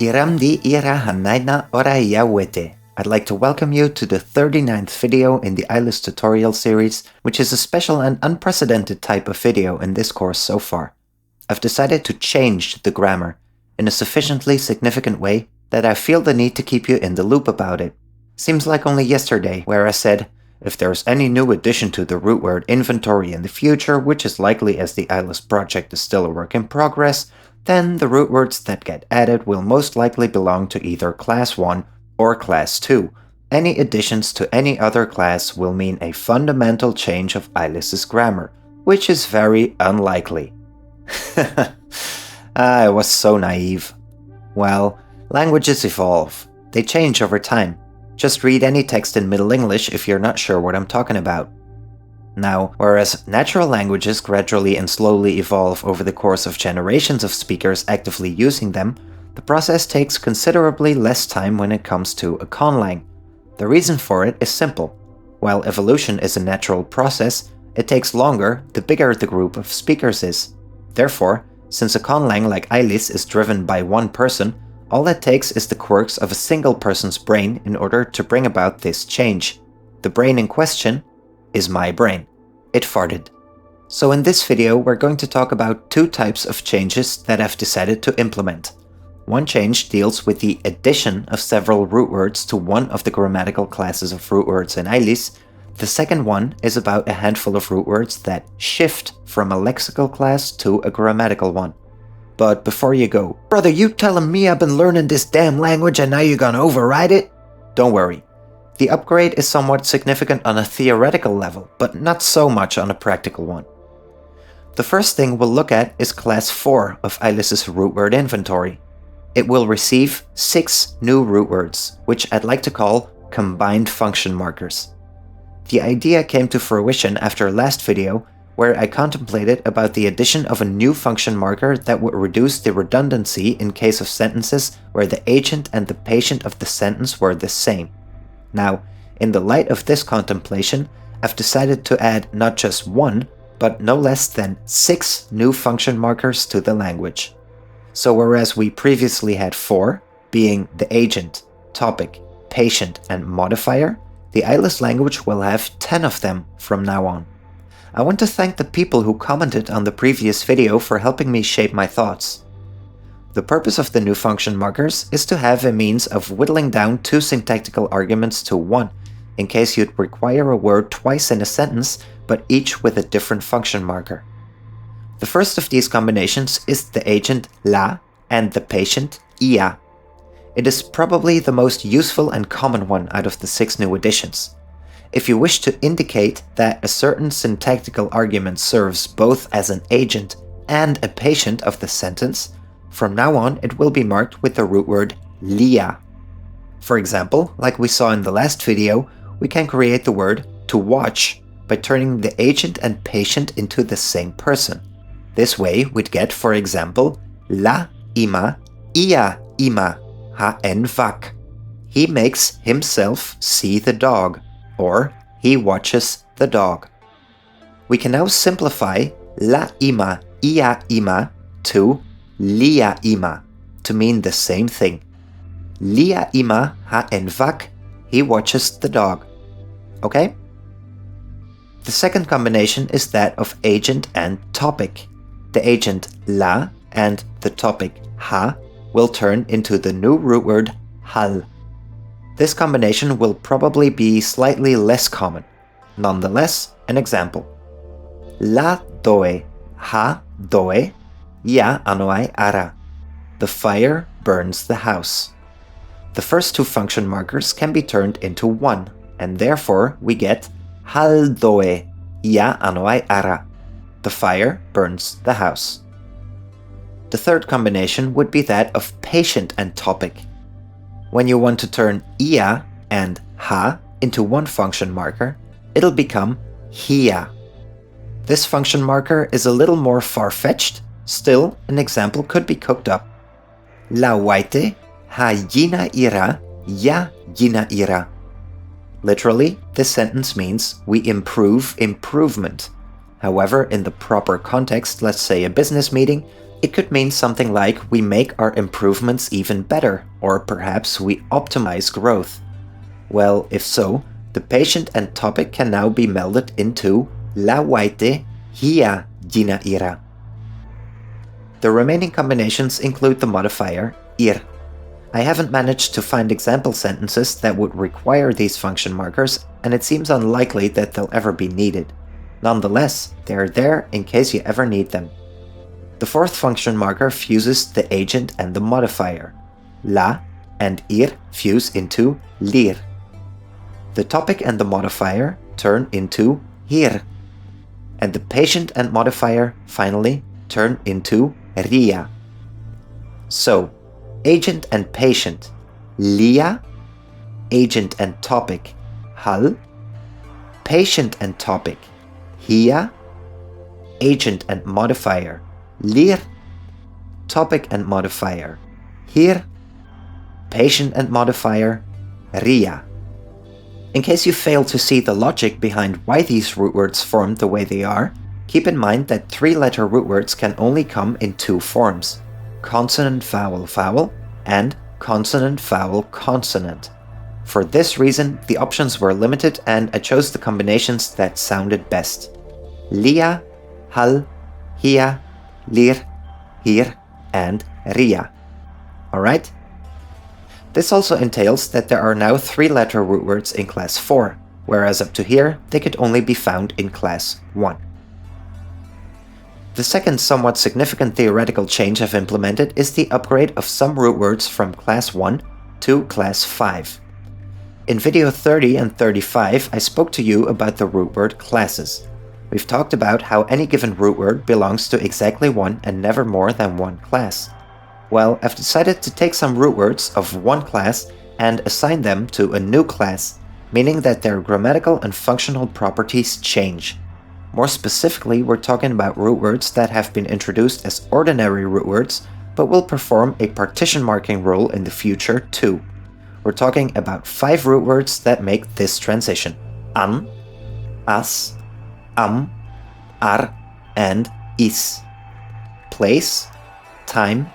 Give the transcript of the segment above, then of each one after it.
Kiramdi ira hanaina oraya wete. I'd like to welcome you to the 39th video in the Ælis tutorial series, which is a special and unprecedented type of video in this course so far. I've decided to change the grammar in a sufficiently significant way that I feel the need to keep you in the loop about it. Seems like only yesterday where I said, if there's any new addition to the root word inventory in the future, which is likely as the Ælis project is still a work in progress, then the root words that get added will most likely belong to either class 1 or class 2. Any additions to any other class will mean a fundamental change of Ælis's grammar, which is very unlikely. I was so naive. Well, languages evolve. They change over time. Just read any text in Middle English if you're not sure what I'm talking about. Now, whereas natural languages gradually and slowly evolve over the course of generations of speakers actively using them, the process takes considerably less time when it comes to a conlang. The reason for it is simple. While evolution is a natural process, it takes longer the bigger the group of speakers is. Therefore, since a conlang like Ælis is driven by one person, all it takes is the quirks of a single person's brain in order to bring about this change. The brain in question is my brain. It farted. So in this video, we're going to talk about two types of changes that I've decided to implement. One change deals with the addition of several root words to one of the grammatical classes of root words in Ælis. The second one is about a handful of root words that shift from a lexical class to a grammatical one. But before you go, brother, you telling me I've been learning this damn language and now you're gonna override it? Don't worry. The upgrade is somewhat significant on a theoretical level, but not so much on a practical one. The first thing we'll look at is class 4 of Ælis's root word inventory. It will receive 6 new root words, which I'd like to call combined function markers. The idea came to fruition after last video, where I contemplated about the addition of a new function marker that would reduce the redundancy in case of sentences where the agent and the patient of the sentence were the same. Now, in the light of this contemplation, I've decided to add not just 1, but no less than 6 new function markers to the language. So whereas we previously had 4, being the agent, topic, patient, and modifier, the Ælis language will have 10 of them from now on. I want to thank the people who commented on the previous video for helping me shape my thoughts. The purpose of the new function markers is to have a means of whittling down 2 syntactical arguments to 1, in case you'd require a word twice in a sentence, but each with a different function marker. The first of these combinations is the agent la and the patient ia. It is probably the most useful and common one out of the 6 new additions. If you wish to indicate that a certain syntactical argument serves both as an agent and a patient of the sentence, from now on it will be marked with the root word lia. For example, like we saw in the last video, we can create the word to watch by turning the agent and patient into the same person. This way we'd get, for example, la ima, ia ima, ha en vak. He makes himself see the dog. Or he watches the dog. We can now simplify la ima, ia ima to lia ima to mean the same thing. Lia ima ha en vak, he watches the dog. Okay? The second combination is that of agent and topic. The agent la and the topic ha will turn into the new root word hal. This combination will probably be slightly less common. Nonetheless, an example. La doe, ha doe, ya anoai ara. The fire burns the house. The first 2 function markers can be turned into 1, and therefore we get hal doe, ya anoai ara. The fire burns the house. The third combination would be that of patient and topic. When you want to turn ia and ha into one function marker, it'll become hia. This function marker is a little more far-fetched, still an example could be cooked up. La waite ha yina ira, ya yina ira. Literally, this sentence means we improve improvement. However, in the proper context, let's say a business meeting, it could mean something like we make our improvements even better, or perhaps we optimize growth. Well, if so, the patient and topic can now be melded into la waite hia jina ira. The remaining combinations include the modifier ir. I haven't managed to find example sentences that would require these function markers, and it seems unlikely that they'll ever be needed. Nonetheless, they are there in case you ever need them. The fourth function marker fuses the agent and the modifier. La and ir fuse into lir. The topic and the modifier turn into hir. And the patient and modifier finally turn into ria. So, agent and patient, lia. Agent and topic, hal. Patient and topic, hia. Agent and modifier, lir. Topic and modifier, hir. Patient and modifier, ria. In case you fail to see the logic behind why these root words formed the way they are, keep in mind that three-letter root words can only come in two forms: consonant-vowel-vowel and consonant-vowel-consonant. For this reason, the options were limited and I chose the combinations that sounded best: lia, hal, hia, lir, hir, and ria. Alright? This also entails that there are now three-letter root words in class 4, whereas up to here they could only be found in class 1. The second somewhat significant theoretical change I've implemented is the upgrade of some root words from class 1 to class 5. In video 30 and 35 I spoke to you about the root word classes. We've talked about how any given root word belongs to exactly one and never more than one class. Well, I've decided to take some root words of one class and assign them to a new class, meaning that their grammatical and functional properties change. More specifically, we're talking about root words that have been introduced as ordinary root words, but will perform a partition marking role in the future too. We're talking about 5 root words that make this transition: an, as, ar, and is. Place, time,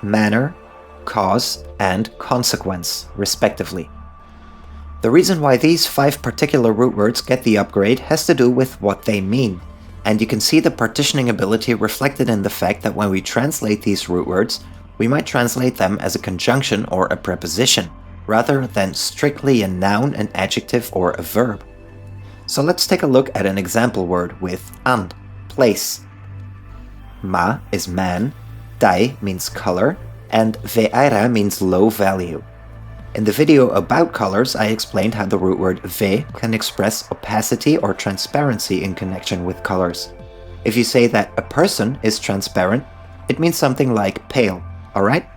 manner, cause, and consequence, respectively. The reason why these 5 particular root words get the upgrade has to do with what they mean, and you can see the partitioning ability reflected in the fact that when we translate these root words, we might translate them as a conjunction or a preposition, rather than strictly a noun, an adjective, or a verb. So let's take a look at an example word with an, place. Ma is man, dai means color, and ve'aira means low value. In the video about colors, I explained how the root word ve can express opacity or transparency in connection with colors. If you say that a person is transparent, it means something like pale, alright?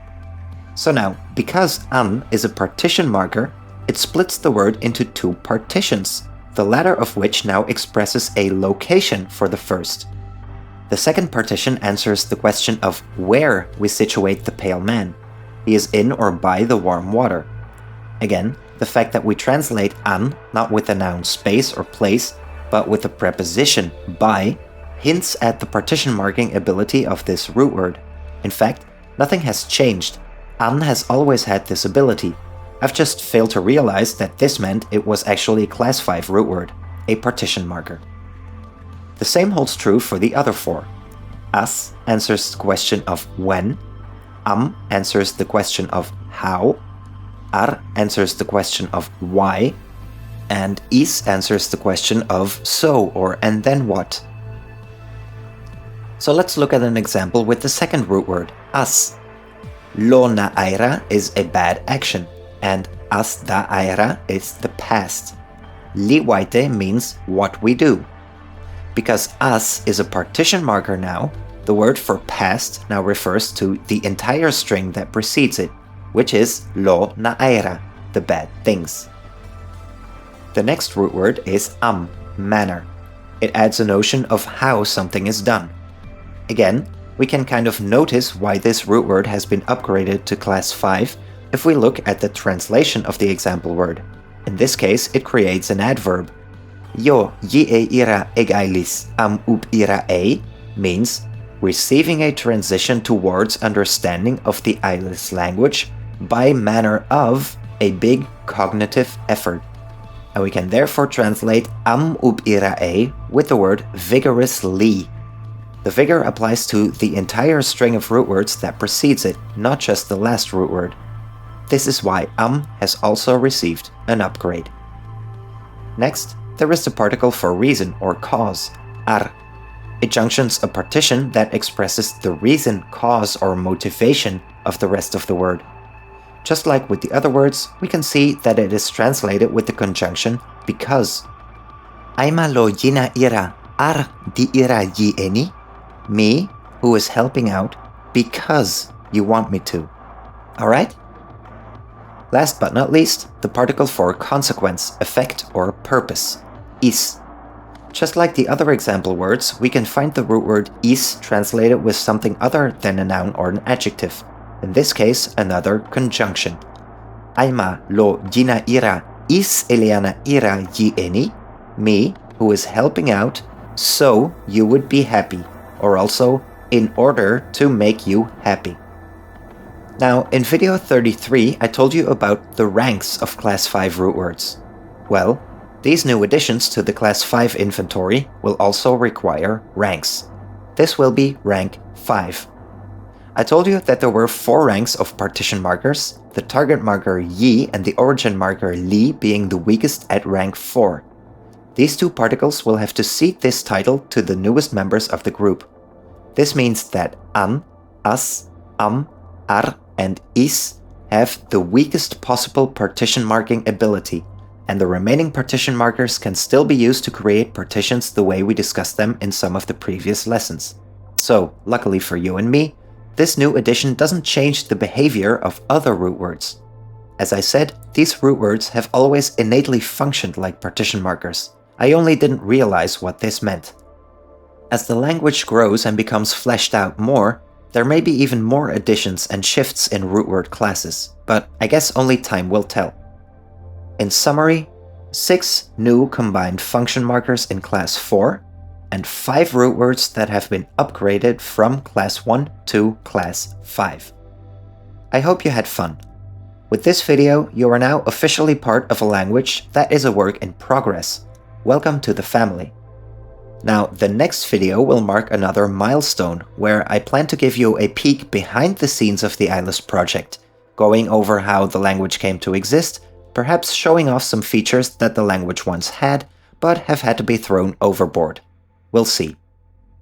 So now, because an is a partition marker, it splits the word into 2 partitions, the latter of which now expresses a location for the first. The second partition answers the question of where we situate the pale man. He is in or by the warm water. Again, the fact that we translate an not with the noun space or place, but with the preposition by, hints at the partition marking ability of this root word. In fact, nothing has changed. An has always had this ability. I've just failed to realize that this meant it was actually a class 5 root word, a partition marker. The same holds true for the other 4. As answers the question of when, answers the question of how, ar answers the question of why, and is answers the question of so or and then what. So let's look at an example with the second root word, as. Lo na'aira is a bad action, and as da'aira is the past. Liwaite means what we do. Because as is a partition marker now, the word for past now refers to the entire string that precedes it, which is lo na'aira, the bad things. The next root word is manner. It adds a notion of how something is done. Again, we can kind of notice why this root word has been upgraded to class 5 if we look at the translation of the example word. In this case, it creates an adverb. yo ye ira eg Ælis up ira e means receiving a transition towards understanding of the Ælis language by manner of a big cognitive effort. And we can therefore translate up ira e with the word vigorously. The vigor applies to the entire string of root words that precedes it, not just the last root word. This is why has also received an upgrade. Next, there is the particle for reason or cause, ar. It junctions a partition that expresses the reason, cause, or motivation of the rest of the word. Just like with the other words, we can see that it is translated with the conjunction because. Aima lo jina ira ar di ira yi eni, me, who is helping out, because you want me to. Alright? Last but not least, the particle for consequence, effect, or purpose, is. Just like the other example words, we can find the root word is translated with something other than a noun or an adjective. In this case, another conjunction. Aima lo jina ira is Eliana ira yi eni, me, who is helping out, so you would be happy, or also in order to make you happy. Now, in video 33, I told you about the ranks of Class 5 root words. Well, these new additions to the Class 5 inventory will also require ranks. This will be rank 5. I told you that there were 4 ranks of partition markers, the target marker yi and the origin marker li being the weakest at rank 4. These two particles will have to cede this title to the newest members of the group. This means that an, as, ar, and is have the weakest possible partition marking ability, and the remaining partition markers can still be used to create partitions the way we discussed them in some of the previous lessons. So, luckily for you and me, this new addition doesn't change the behavior of other root words. As I said, these root words have always innately functioned like partition markers. I only didn't realize what this meant. As the language grows and becomes fleshed out more, there may be even more additions and shifts in root word classes, but I guess only time will tell. In summary, 6 new combined function markers in Class 4, and 5 root words that have been upgraded from Class 1 to Class 5. I hope you had fun. With this video, you are now officially part of a language that is a work in progress. Welcome to the family. Now, the next video will mark another milestone, where I plan to give you a peek behind the scenes of the Ælis project, going over how the language came to exist, perhaps showing off some features that the language once had, but have had to be thrown overboard. We'll see.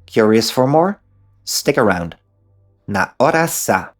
Curious for more? Stick around. Na ora sa.